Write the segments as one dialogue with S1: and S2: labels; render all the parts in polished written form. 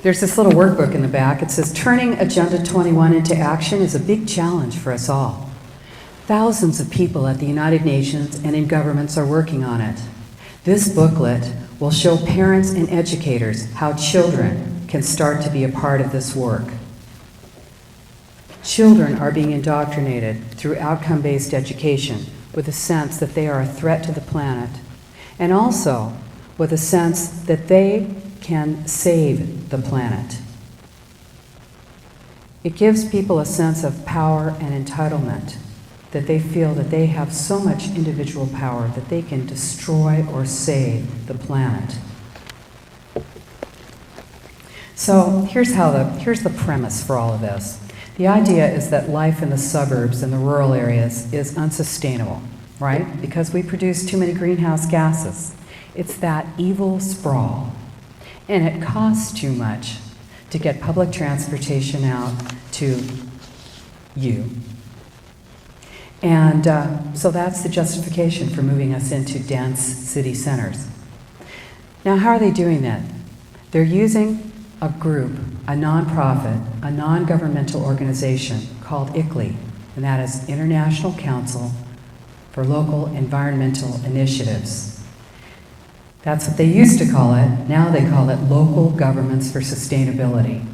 S1: There's this little workbook in the back. It says, turning Agenda 21 into action is a big challenge for us all. Thousands of people at the United Nations and in governments are working on it. This booklet will show parents and educators how children can start to be a part of this work. Children are being indoctrinated through outcome-based education with a sense that they are a threat to the planet, and also with a sense that they can save the planet. It gives people a sense of power and entitlement, that they feel that they have so much individual power that they can destroy or save the planet. So here's the premise for all of this. The idea is that life in the suburbs and the rural areas is unsustainable, right? Because we produce too many greenhouse gases. It's that evil sprawl. And it costs too much to get public transportation out to you. And so that's the justification for moving us into dense city centers. Now, how are they doing that? They're using a group, a nonprofit, a non-governmental organization called I.C.L.E.I, and that is International Council for Local Environmental Initiatives. That's what they used to call it. Now they call it Local Governments for Sustainability,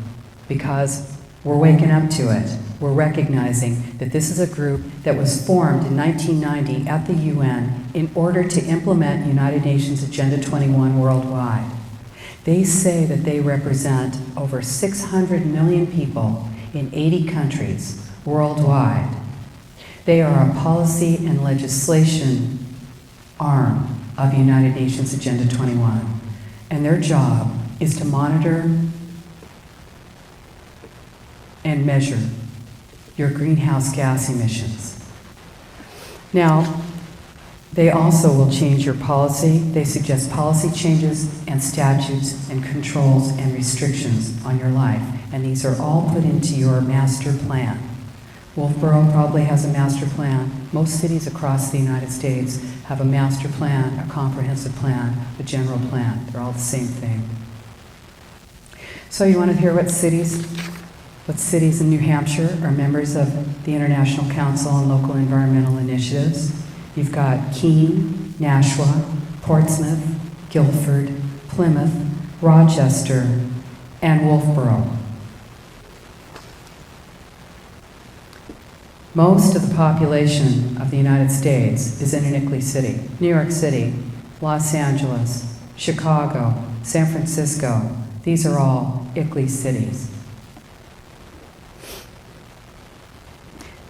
S1: because we're waking up to it. We're recognizing that this is a group that was formed in 1990 at the UN in order to implement United Nations Agenda 21 worldwide. They say that they represent over 600 million people in 80 countries worldwide. They are a policy and legislation arm of United Nations Agenda 21, and their job is to monitor and measure your greenhouse gas emissions. Now, they also will change your policy. They suggest policy changes and statutes and controls and restrictions on your life, and these are all put into your master plan. Wolfeboro probably has a master plan. Most cities across the United States have a master plan, a comprehensive plan, a general plan. They're all the same thing. So you want to hear what cities in New Hampshire are members of the International Council on Local Environmental Initiatives? You've got Keene, Nashua, Portsmouth, Guilford, Plymouth, Rochester, and Wolfeboro. Most of the population of the United States is in an I.C.L.E.I city. New York City, Los Angeles, Chicago, San Francisco. These are all I.C.L.E.I cities.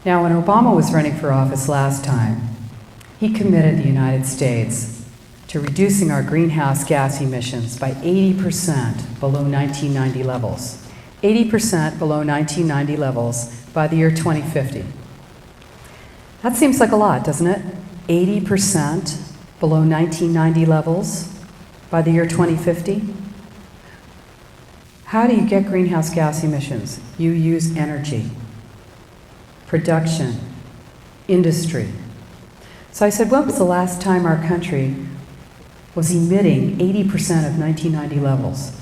S1: Now, when Obama was running for office last time, he committed the United States to reducing our greenhouse gas emissions by 80% below 1990 levels. 80% below 1990 levels by the year 2050. That seems like a lot, doesn't it? 80% below 1990 levels by the year 2050? How do you get greenhouse gas emissions? You use energy, production, industry. So I said, when was the last time our country was emitting 80% of 1990 levels?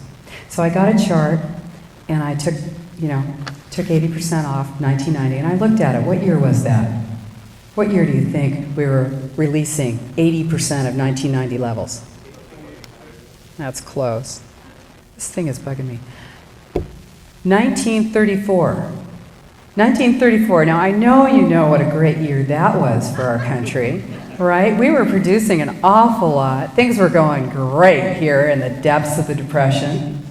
S1: So I got a chart, and I took 80% off 1990, and I looked at it. What year was that? What year do you think we were releasing 80% of 1990 levels? That's close. This thing is bugging me. 1934. 1934. Now, I know you know what a great year that was for our country, right? We were producing an awful lot. Things were going great here in the depths of the Depression.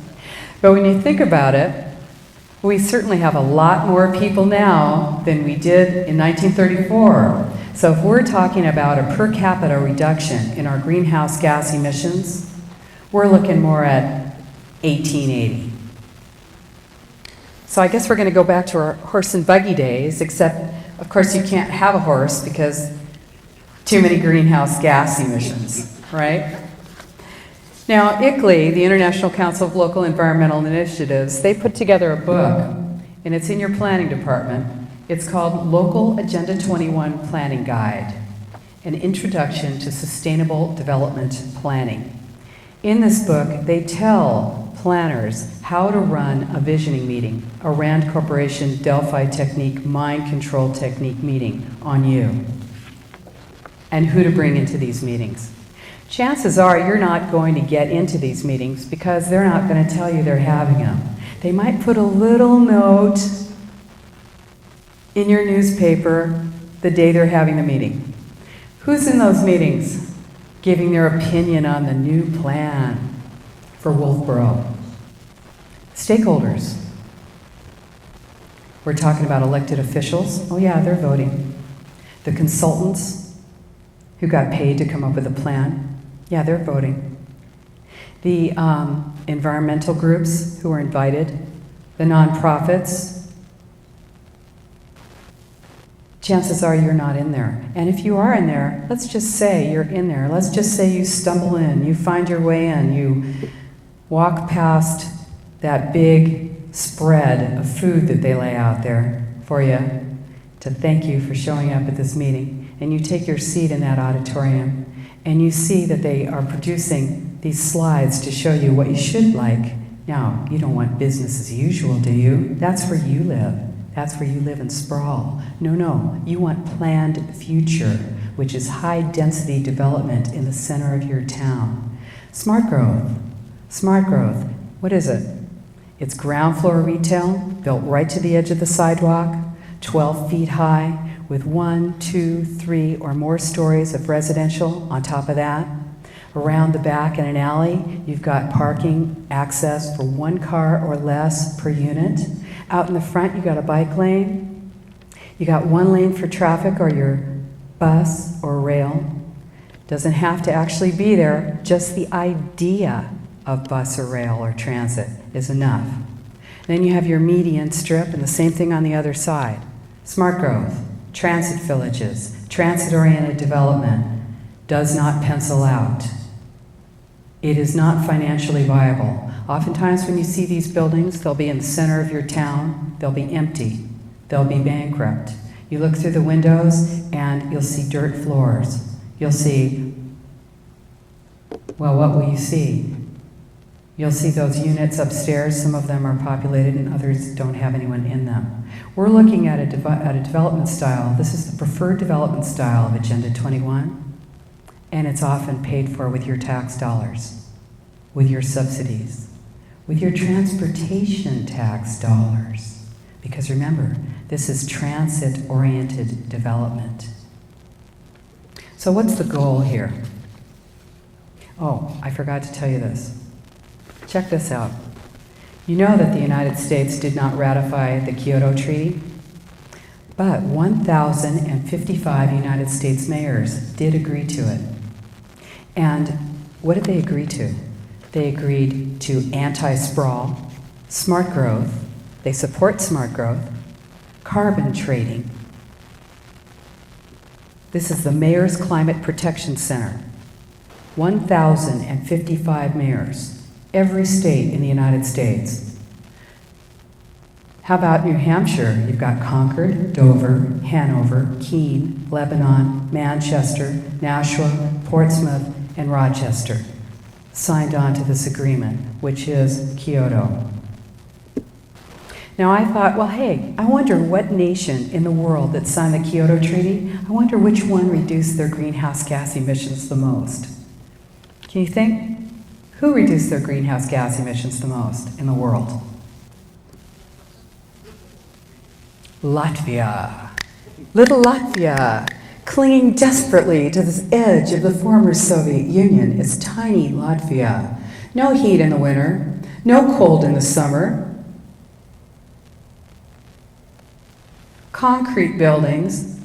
S1: But when you think about it, we certainly have a lot more people now than we did in 1934. So if we're talking about a per capita reduction in our greenhouse gas emissions, we're looking more at 1880. So I guess we're going to go back to our horse and buggy days, except, of course, you can't have a horse because too many greenhouse gas emissions, right? Now, I.C.L.E.I, the International Council of Local Environmental Initiatives, they put together a book, and it's in your planning department. It's called Local Agenda 21 Planning Guide, an Introduction to Sustainable Development Planning. In this book, they tell planners, how to run a visioning meeting, a Rand Corporation Delphi technique, mind control technique meeting on you, and who to bring into these meetings. Chances are you're not going to get into these meetings because they're not going to tell you they're having them. They might put a little note in your newspaper the day they're having the meeting. Who's in those meetings giving their opinion on the new plan for Wolfeboro? Stakeholders. We're talking about elected officials. Oh yeah, they're voting. The consultants who got paid to come up with a plan. Yeah, they're voting. The environmental groups who were invited. The nonprofits. Chances are you're not in there. And if you are in there, let's just say you're in there. Let's just say you stumble in, you find your way in, you walk past that big spread of food that they lay out there for you to thank you for showing up at this meeting. And you take your seat in that auditorium and you see that they are producing these slides to show you what you should like. Now, you don't want business as usual, do you? That's where you live. That's where you live in sprawl. No, you want planned future, which is high-density development in the center of your town. Smart growth. Smart growth. What is it? It's ground floor retail, built right to the edge of the sidewalk, 12 feet high, with 1, 2, 3, or more stories of residential on top of that. Around the back in an alley, you've got parking access for 1 car or less per unit. Out in the front, you got a bike lane. You got 1 lane for traffic or your bus or rail. Doesn't have to actually be there. Just the idea of bus or rail or transit is enough. Then you have your median strip and the same thing on the other side. Smart growth, transit villages, transit-oriented development does not pencil out. It is not financially viable. Oftentimes when you see these buildings, they'll be in the center of your town, they'll be empty, they'll be bankrupt. You look through the windows and you'll see dirt floors. You'll see, well, what will you see? You'll see those units upstairs, some of them are populated and others don't have anyone in them. We're looking at a development style. This is the preferred development style of Agenda 21, and it's often paid for with your tax dollars, with your subsidies, with your transportation tax dollars. Because remember, this is transit-oriented development. So what's the goal here? Oh, I forgot to tell you this. Check this out. You know that the United States did not ratify the Kyoto Treaty, but 1,055 United States mayors did agree to it. And what did they agree to? They agreed to anti-sprawl, smart growth, they support smart growth, carbon trading. This is the Mayor's Climate Protection Center. 1,055 mayors, every state in the United States. How about New Hampshire? You've got Concord, Dover, Hanover, Keene, Lebanon, Manchester, Nashua, Portsmouth, and Rochester signed on to this agreement, which is Kyoto. Now I thought, well, hey, I wonder what nation in the world that signed the Kyoto Treaty, I wonder which one reduced their greenhouse gas emissions the most. Can you think? Who reduced their greenhouse gas emissions the most in the world? Latvia. Little Latvia, clinging desperately to this edge of the former Soviet Union, is tiny Latvia. No heat in the winter, no cold in the summer. Concrete buildings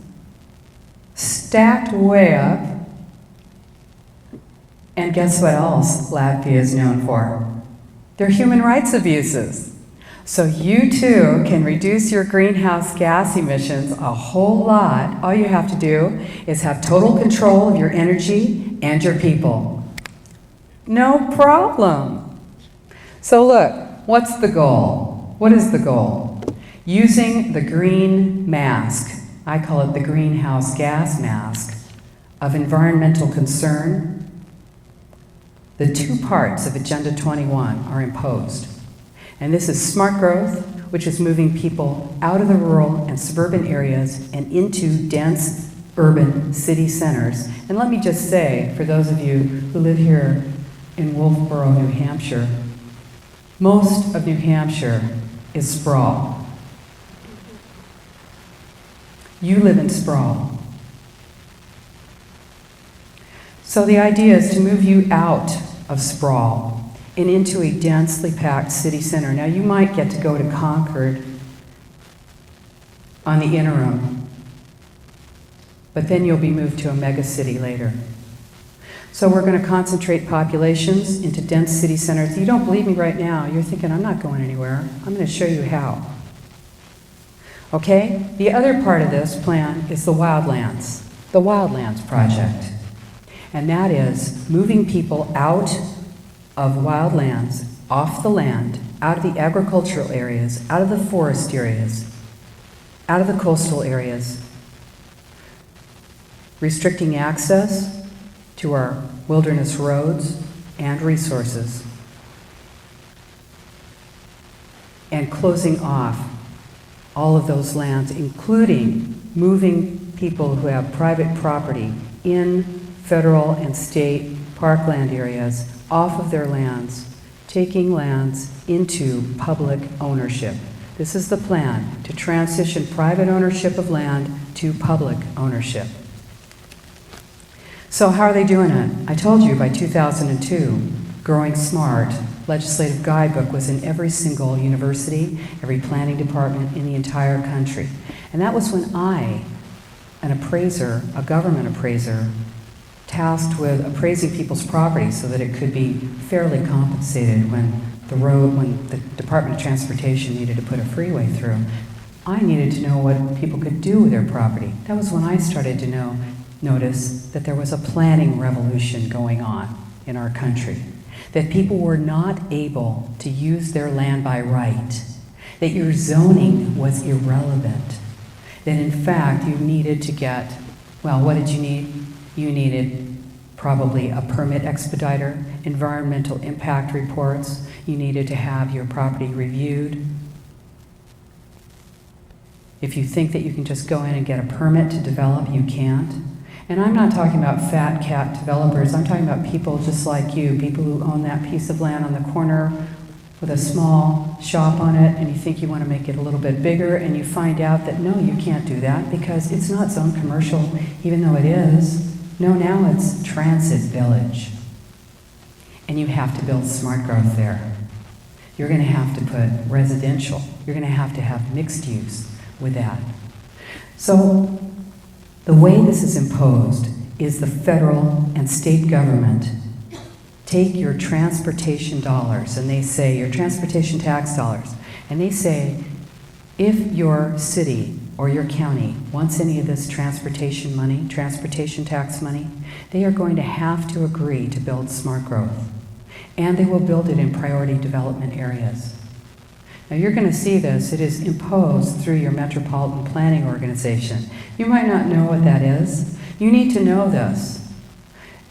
S1: stacked way up. And guess what else Latvia is known for? Their human rights abuses. So you too can reduce your greenhouse gas emissions a whole lot. All you have to do is have total control of your energy and your people. No problem. So look, what's the goal? What is the goal? Using the green mask, I call it the greenhouse gas mask, of environmental concern, the two parts of Agenda 21 are imposed. And this is smart growth, which is moving people out of the rural and suburban areas and into dense urban city centers. And let me just say, for those of you who live here in Wolfeboro, New Hampshire, most of New Hampshire is sprawl. You live in sprawl. So the idea is to move you out of sprawl and into a densely packed city center. Now you might get to go to Concord on the interim, but then you'll be moved to a mega city later. So we're going to concentrate populations into dense city centers. You don't believe me right now. You're thinking, I'm not going anywhere. I'm going to show you how. Okay? The other part of this plan is the Wildlands project. And that is moving people out of wildlands, off the land, out of the agricultural areas, out of the forest areas, out of the coastal areas, restricting access to our wilderness roads and resources, and closing off all of those lands, including moving people who have private property in federal and state parkland areas off of their lands, taking lands into public ownership. This is the plan, to transition private ownership of land to public ownership. So how are they doing it? I told you by 2002, Growing Smart legislative guidebook was in every single university, every planning department in the entire country. And that was when I, an appraiser, a government appraiser, tasked with appraising people's property so that it could be fairly compensated when the Department of Transportation needed to put a freeway through. I needed to know what people could do with their property. That was when I started to notice that there was a planning revolution going on in our country, that people were not able to use their land by right, that your zoning was irrelevant, that in fact you needed to get, well, what did you need? You needed probably a permit expediter, environmental impact reports. You needed to have your property reviewed. If you think that you can just go in and get a permit to develop, you can't. And I'm not talking about fat cat developers. I'm talking about people just like you, people who own that piece of land on the corner with a small shop on it, and you think you want to make it a little bit bigger, and you find out that no, you can't do that because it's not zone commercial, even though it is. No, now it's transit village. And you have to build smart growth there. You're going to have to put residential. You're going to have mixed use with that. So the way this is imposed is the federal and state government take your transportation dollars, and they say, your transportation tax dollars, and they say, if your city or your county wants any of this transportation money, transportation tax money, they are going to have to agree to build smart growth. And they will build it in priority development areas. Now you're going to see this. It is imposed through your metropolitan planning organization. You might not know what that is. You need to know this.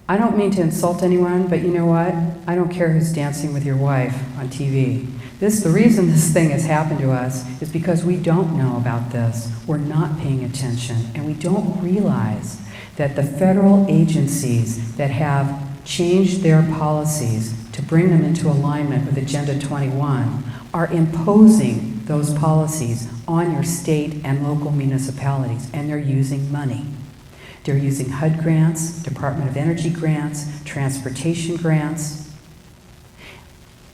S1: I don't mean to insult anyone, but you know what? I don't care who's dancing with your wife on TV. The reason this thing has happened to us is because we don't know about this. We're not paying attention, and we don't realize that the federal agencies that have changed their policies to bring them into alignment with Agenda 21 are imposing those policies on your state and local municipalities, and they're using money. They're using HUD grants, Department of Energy grants, transportation grants,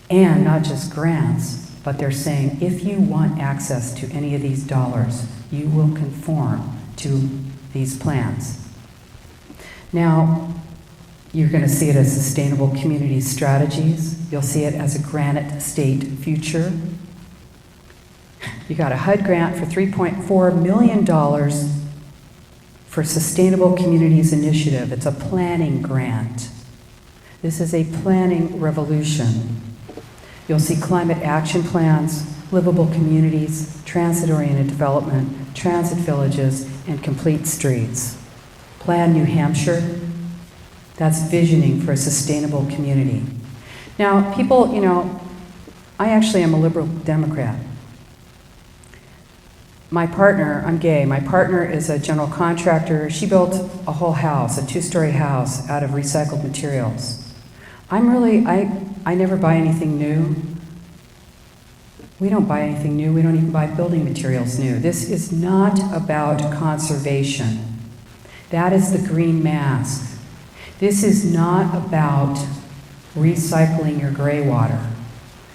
S1: and not just grants, but they're saying if you want access to any of these dollars, you will conform to these plans. Now, you're going to see it as sustainable community strategies. You'll see it as a granite state future. You got a HUD grant for $3.4 million for Sustainable Communities Initiative. It's a planning grant. This is a planning revolution. You'll see climate action plans, livable communities, transit-oriented development, transit villages, and complete streets. Plan New Hampshire. That's visioning for a sustainable community. Now, people, I actually am a liberal Democrat. My partner, I'm gay, my partner is a general contractor. She built a whole house, a 2-story house, out of recycled materials. I never buy anything new. We don't buy anything new. We don't even buy building materials new. This is not about conservation. That is the green mask. This is not about recycling your gray water.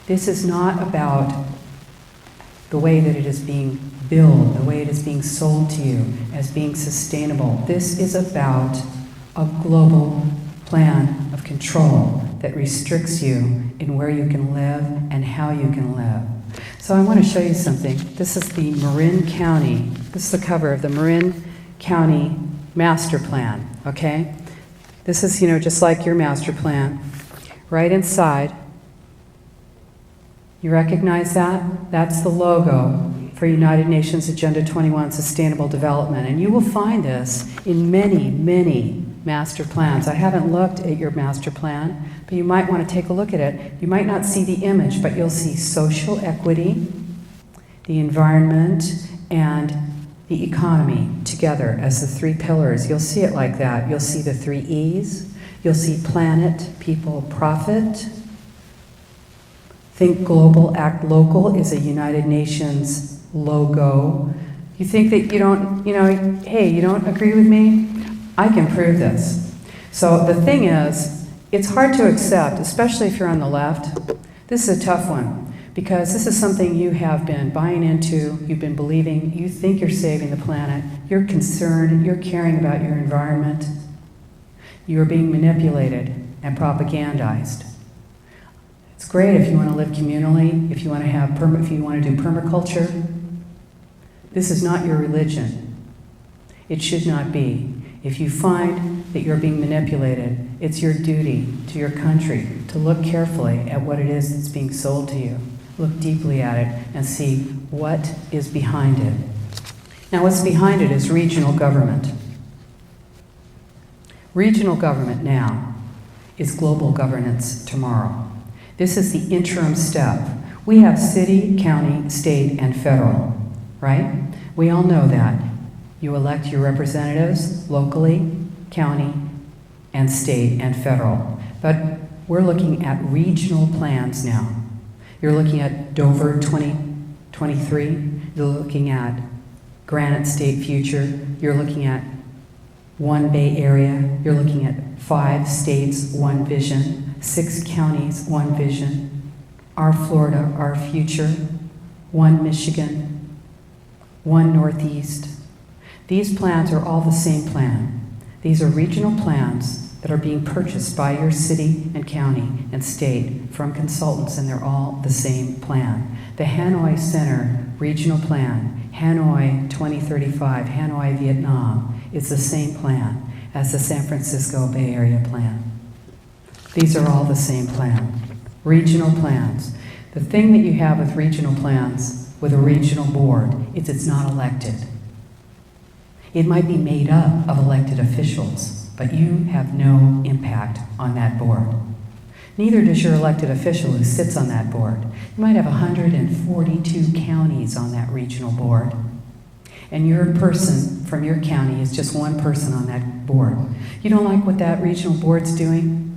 S1: This is not about the way that it is being billed, the way it is being sold to you as being sustainable. This is about a global plan of control that restricts you in where you can live and how you can live. So I want to show you something. This is the Marin County. This is the cover of the Marin County Master Plan, okay? This is, just like your master plan. Right inside, you recognize that? That's the logo for United Nations Agenda 21 Sustainable Development. And you will find this in many, many master plans. I haven't looked at your master plan, but you might want to take a look at it. You might not see the image, but you'll see social equity, the environment, and the economy together as the 3 pillars. You'll see it like that. You'll see the 3 E's. You'll see planet, people, profit. Think global, act local is a United Nations logo. You think that you don't, hey, you don't agree with me? I can prove this. So the thing is, it's hard to accept, especially if you're on the left. This is a tough one, because this is something you have been buying into, you've been believing, you think you're saving the planet, you're concerned, you're caring about your environment, you're being manipulated and propagandized. It's great if you want to live communally, if you want to if you want to do permaculture. This is not your religion. It should not be. If you find that you're being manipulated, it's your duty to your country to look carefully at what it is that's being sold to you. Look deeply at it and see what is behind it. Now, what's behind it is regional government. Regional government now is global governance tomorrow. This is the interim step. We have city, county, state, and federal, right? We all know that. You elect your representatives locally, county, and state, and federal. But we're looking at regional plans now. You're looking at Dover 2023. You're looking at Granite State Future. You're looking at One Bay Area. You're looking at 5 states, 1 vision. 6 counties, 1 vision. Our Florida, our future. 1 Michigan. 1 Northeast. These plans are all the same plan. These are regional plans that are being purchased by your city and county and state from consultants, and they're all the same plan. The Hanoi Center Regional Plan, Hanoi 2035, Hanoi, Vietnam, it's the same plan as the San Francisco Bay Area plan. These are all the same plan. Regional plans. The thing that you have with regional plans, with a regional board, is it's not elected. It might be made up of elected officials, but you have no impact on that board. Neither does your elected official who sits on that board. You might have 142 counties on that regional board, and your person from your county is just 1 person on that board. You don't like what that regional board's doing?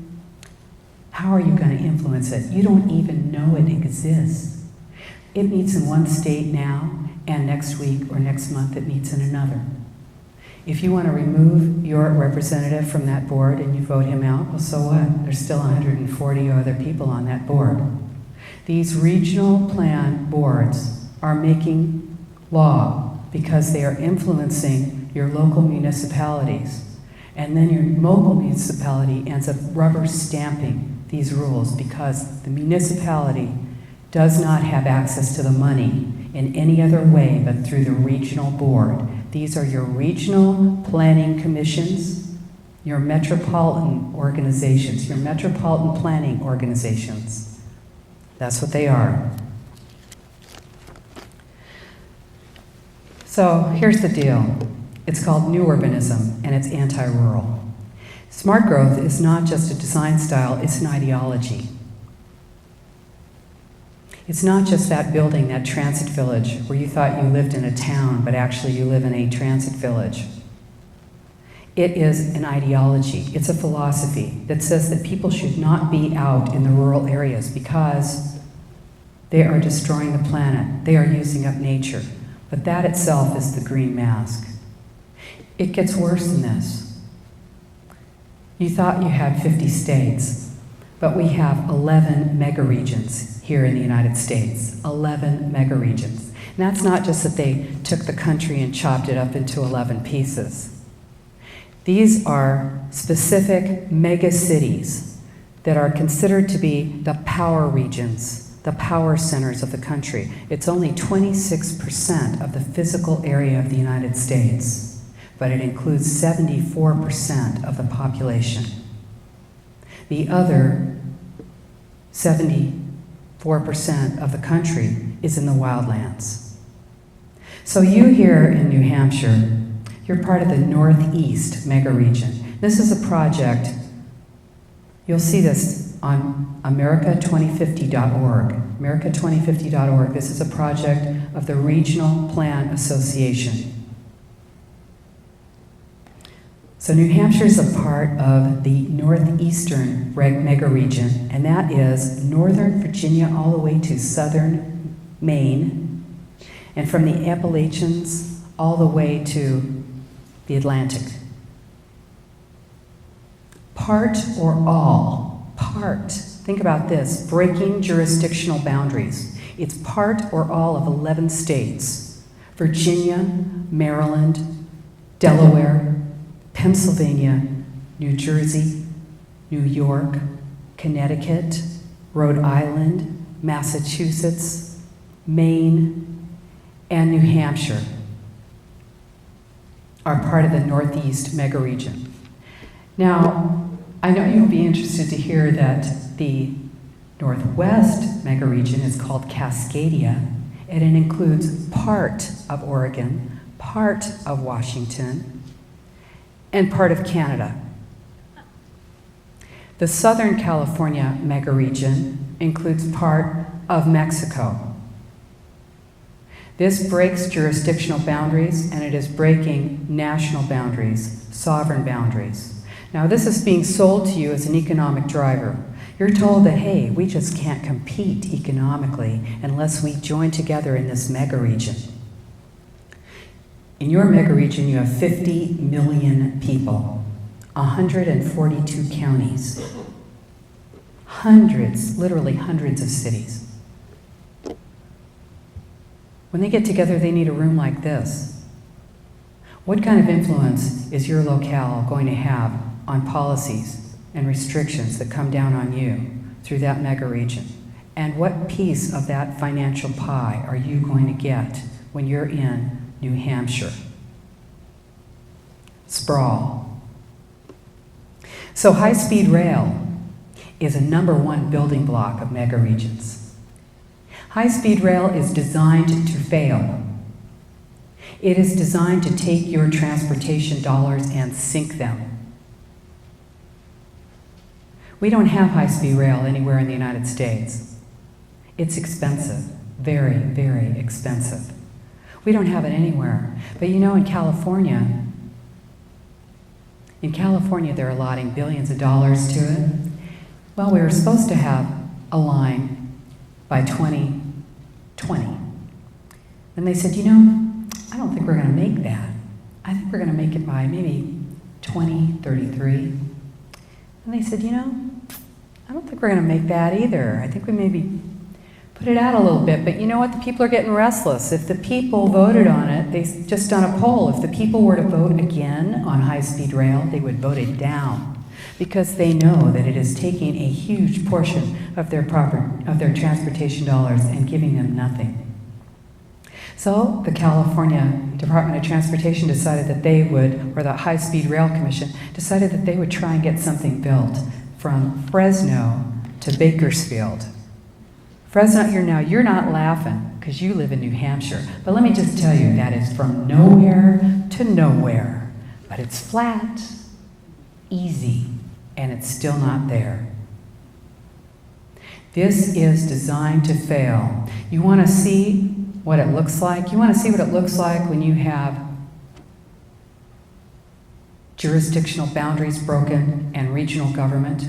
S1: How are you going to influence it? You don't even know it exists. It meets in 1 state now, and next week or next month it meets in another. If you want to remove your representative from that board and you vote him out, well, so what? There's still 140 other people on that board. These regional plan boards are making law because they are influencing your local municipalities. And then your local municipality ends up rubber stamping these rules because the municipality does not have access to the money in any other way but through the regional board. These are your regional planning commissions, your metropolitan organizations, your metropolitan planning organizations. That's what they are. So here's the deal. It's called new urbanism, and it's anti-rural. Smart growth is not just a design style, it's an ideology. It's not just that building, that transit village, where you thought you lived in a town, but actually you live in a transit village. It is an ideology. It's a philosophy that says that people should not be out in the rural areas because they are destroying the planet. They are using up nature. But that itself is the green mask. It gets worse than this. You thought you had 50 states, but we have 11 megaregions here in the United States. 11 megaregions. And that's not just that they took the country and chopped it up into 11 pieces. These are specific mega cities that are considered to be the power regions, the power centers of the country. It's only 26% of the physical area of the United States, but it includes 74% of the population. The other 74% of the country is in the wildlands. So you here in New Hampshire, you're part of the Northeast megaregion. This is a project, you'll see this on America2050.org. America2050.org. This is a project of the Regional Plan Association. So New Hampshire is a part of the Northeastern megaregion, and that is Northern Virginia all the way to Southern Maine, and from the Appalachians all the way to the Atlantic. Part or all, part, think about this, breaking jurisdictional boundaries. It's part or all of 11 states, Virginia, Maryland, Delaware, Pennsylvania, New Jersey, New York, Connecticut, Rhode Island, Massachusetts, Maine, and New Hampshire are part of the Northeast megaregion. Now, I know you'll be interested to hear that the Northwest megaregion is called Cascadia, and it includes part of Oregon, part of Washington, and part of Canada. The Southern California megaregion includes part of Mexico. This breaks jurisdictional boundaries, and it is breaking national boundaries, sovereign boundaries. Now, this is being sold to you as an economic driver. You're told that, hey, we just can't compete economically unless we join together in this megaregion. In your megaregion, you have 50 million people, 142 counties, hundreds, literally hundreds of cities. When they get together, they need a room like this. What kind of influence is your locale going to have on policies and restrictions that come down on you through that megaregion? And what piece of that financial pie are you going to get when you're in New Hampshire? Sprawl. So high-speed rail is a #1 building block of megaregions. High-speed rail is designed to fail. It is designed to take your transportation dollars and sink them. We don't have high-speed rail anywhere in the United States. It's expensive, very, very expensive. We don't have it anywhere. But you know, in California, they're allotting billions of dollars to it. Well, we were supposed to have a line by 2020. And they said, you know, I don't think we're going to make that. I think we're going to make it by maybe 2033. And they said, you know, I don't think we're going to make that either. I think we maybe put it out a little bit. But you know what? The people are getting restless. If the people voted on it, they just done a poll. If the people were to vote again on high-speed rail, they would vote it down, because they know that it is taking a huge portion of their transportation dollars and giving them nothing. So the California Department of Transportation decided that they would, or the High-Speed Rail Commission, decided that they would try and get something built from Fresno to Bakersfield. Fresno, you're not laughing because you live in New Hampshire. But let me just tell you, that is from nowhere to nowhere. But it's flat, easy, and it's still not there. This is designed to fail. You want to see what it looks like? You want to see what it looks like when you have jurisdictional boundaries broken and regional government?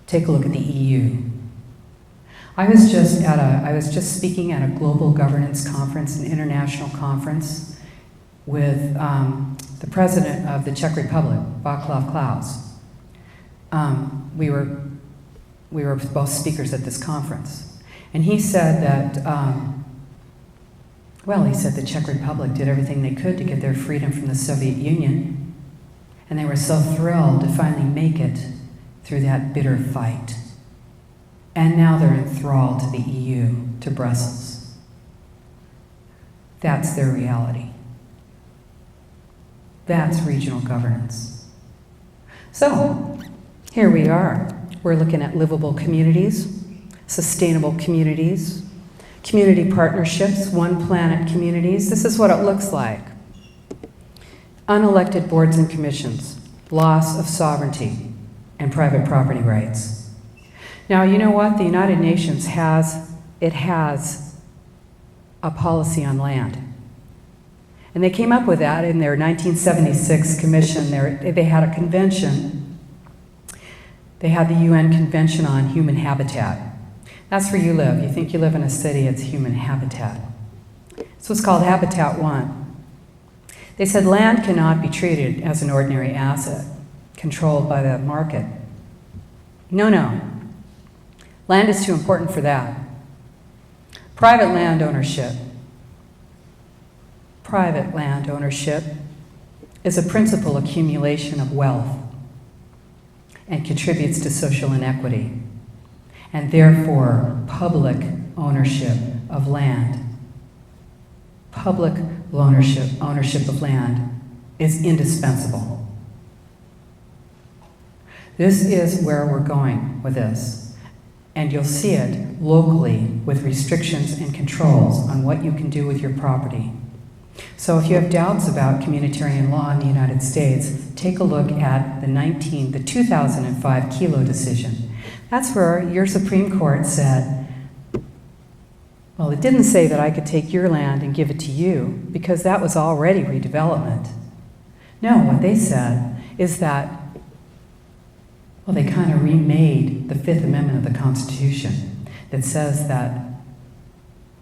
S1: Take a look at the EU. I was just speaking at a global governance conference, an international conference, with the president of the Czech Republic, Václav Klaus. We were both speakers at this conference, and he said that. He said the Czech Republic did everything they could to get their freedom from the Soviet Union, and they were so thrilled to finally make it through that bitter fight. And now they're enthralled to the EU, to Brussels. That's their reality. That's regional governance. So, here we are. We're looking at livable communities, sustainable communities, community partnerships, one planet communities. This is what it looks like. Unelected boards and commissions, loss of sovereignty, and private property rights. Now, you know what? The United Nations has a policy on land. And they came up with that in their 1976 commission. They had a convention. They had the UN Convention on Human Habitat. That's where you live. You think you live in a city, it's human habitat. This was called Habitat 1. They said land cannot be treated as an ordinary asset, controlled by the market. No. Land is too important for that. Private land ownership. Private land ownership is a principal accumulation of wealth and contributes to social inequity. And therefore, public ownership of land, public ownership of land is indispensable. This is where we're going with this. And you'll see it locally with restrictions and controls on what you can do with your property. So if you have doubts about communitarian law in the United States, take a look at the 2005 I.C.L.E.I decision. That's where your Supreme Court said, well, it didn't say that I could take your land and give it to you, because that was already redevelopment. No, what they said is that, well, they kind of remade the Fifth Amendment of the Constitution that says that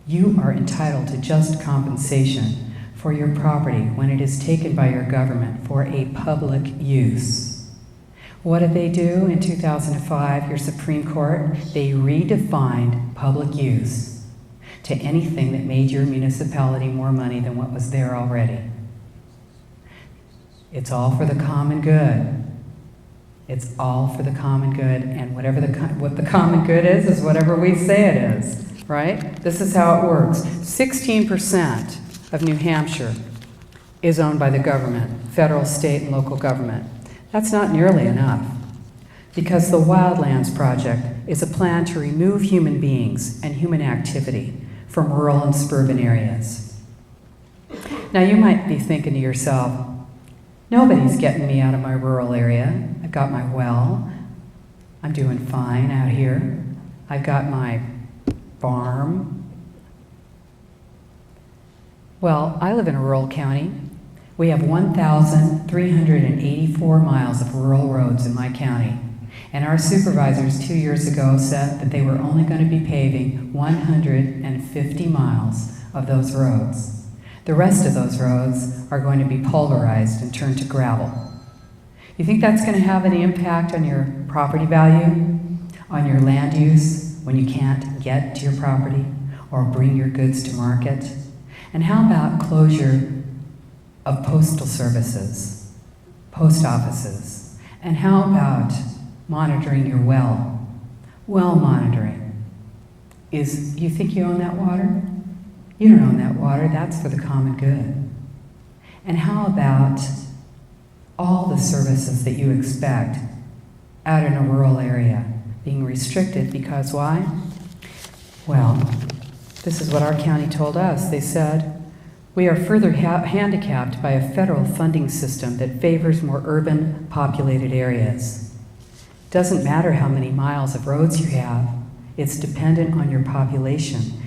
S1: you are entitled to just compensation for your property when it is taken by your government for a public use. What did they do in 2005, your Supreme Court? They redefined public use to anything that made your municipality more money than what was there already. It's all for the common good. It's all for the common good, and what the common good is whatever we say it is, right? This is how it works. 16% of New Hampshire is owned by the government, federal, state, and local government. That's not nearly enough, because the Wildlands project is a plan to remove human beings and human activity from rural and suburban areas. Now you might be thinking to yourself, nobody's getting me out of my rural area. I've got my well. I'm doing fine out here. I've got my farm. Well, I live in a rural county. We have 1,384 miles of rural roads in my county. And our supervisors 2 years ago said that they were only going to be paving 150 miles of those roads. The rest of those roads are going to be pulverized and turned to gravel. You think that's going to have any impact on your property value, on your land use when you can't get to your property or bring your goods to market? And how about closure of postal services, post offices? And how about monitoring your well? Well monitoring. You think you own that water? You don't own that water, that's for the common good. And how about all the services that you expect out in a rural area being restricted because why? Well, this is what our county told us. They said, We are further handicapped by a federal funding system that favors more urban, populated areas. Doesn't matter how many miles of roads you have, it's dependent on your population.